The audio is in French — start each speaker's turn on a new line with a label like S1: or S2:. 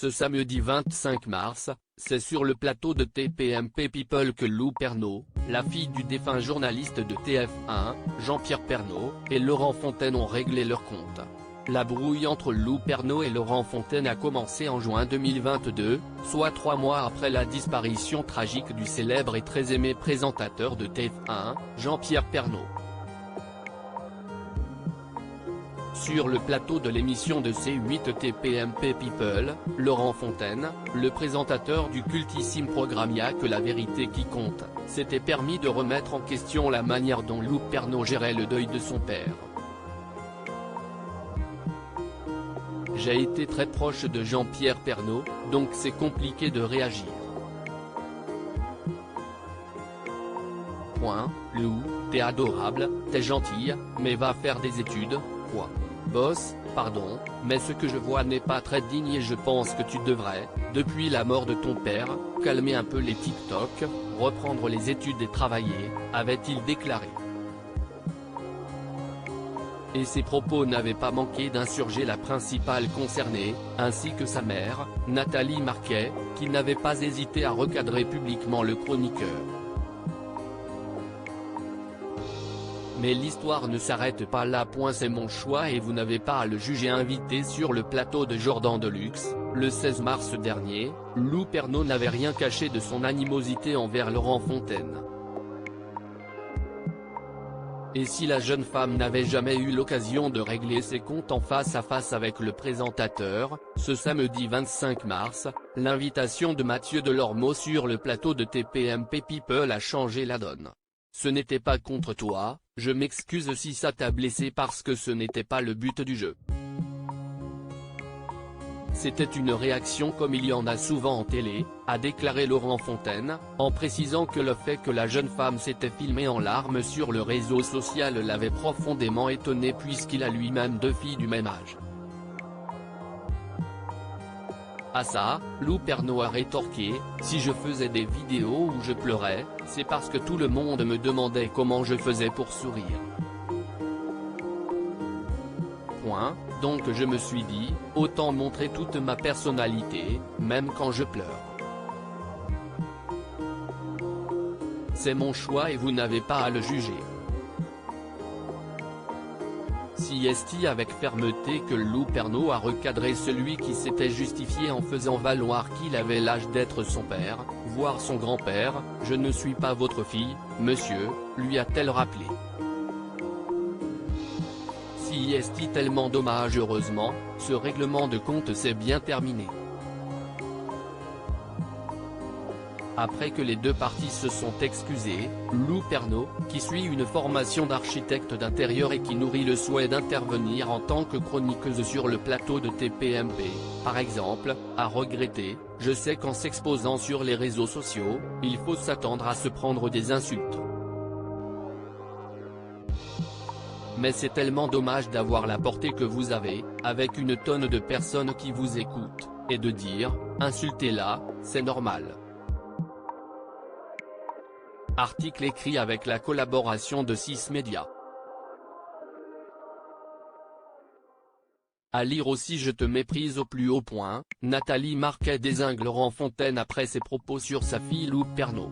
S1: Ce samedi 25 mars, c'est sur le plateau de TPMP People que Lou Pernaut, la fille du défunt journaliste de TF1, Jean-Pierre Pernaut, et Laurent Fontaine ont réglé leur compte. La brouille entre Lou Pernaut et Laurent Fontaine a commencé en juin 2022, soit 3 mois après la disparition tragique du célèbre et très aimé présentateur de TF1, Jean-Pierre Pernaut. Sur le plateau de l'émission de C8 TPMP People, Laurent Fontaine, le présentateur du cultissime programme Y'a que la vérité qui compte, s'était permis de remettre en question la manière dont Lou Pernaut gérait le deuil de son père. J'ai été très proche de Jean-Pierre Pernaut, donc c'est compliqué de réagir. Lou, t'es adorable, t'es gentille, mais va faire des études, quoi. Boss, pardon, mais ce que je vois n'est pas très digne et je pense que tu devrais, depuis la mort de ton père, calmer un peu les TikTok, reprendre les études et travailler, avait-il déclaré. Et ses propos n'avaient pas manqué d'insurger la principale concernée, ainsi que sa mère, Nathalie Marquet, qui n'avait pas hésité à recadrer publiquement le chroniqueur. Mais l'histoire ne s'arrête pas là. C'est mon choix et vous n'avez pas à le juger. Invité sur le plateau de Jordan Deluxe, le 16 mars dernier, Lou Pernaut n'avait rien caché de son animosité envers Laurent Fontaine. Et si la jeune femme n'avait jamais eu l'occasion de régler ses comptes en face à face avec le présentateur, ce samedi 25 mars, l'invitation de Mathieu Delormeau sur le plateau de TPMP People a changé la donne. Ce n'était pas contre toi, je m'excuse si ça t'a blessé parce que ce n'était pas le but du jeu. C'était une réaction comme il y en a souvent en télé, a déclaré Laurent Fontaine, en précisant que le fait que la jeune femme s'était filmée en larmes sur le réseau social l'avait profondément étonné puisqu'il a lui-même 2 filles du même âge. À ça, Lou Pernaut a rétorqué, si je faisais des vidéos où je pleurais, c'est parce que tout le monde me demandait comment je faisais pour sourire. Donc je me suis dit, autant montrer toute ma personnalité, même quand je pleure. C'est mon choix et vous n'avez pas à le juger. Si est avec fermeté que Lou Pernaut a recadré celui qui s'était justifié en faisant valoir qu'il avait l'âge d'être son père, voire son grand-père, je ne suis pas votre fille, monsieur, lui a-t-elle rappelé. Si est tellement dommage. Heureusement, ce règlement de compte s'est bien terminé. Après que les deux parties se sont excusées, Lou Pernaut, qui suit une formation d'architecte d'intérieur et qui nourrit le souhait d'intervenir en tant que chroniqueuse sur le plateau de TPMP, par exemple, a regretté, je sais qu'en s'exposant sur les réseaux sociaux, il faut s'attendre à se prendre des insultes. Mais c'est tellement dommage d'avoir la portée que vous avez, avec une tonne de personnes qui vous écoutent, et de dire, insultez-la, c'est normal. Article écrit avec la collaboration de 6 médias. À lire aussi. Je te méprise au plus haut point, Nathalie Marquet dézingue Laurent Fontaine après ses propos sur sa fille Lou Pernaut.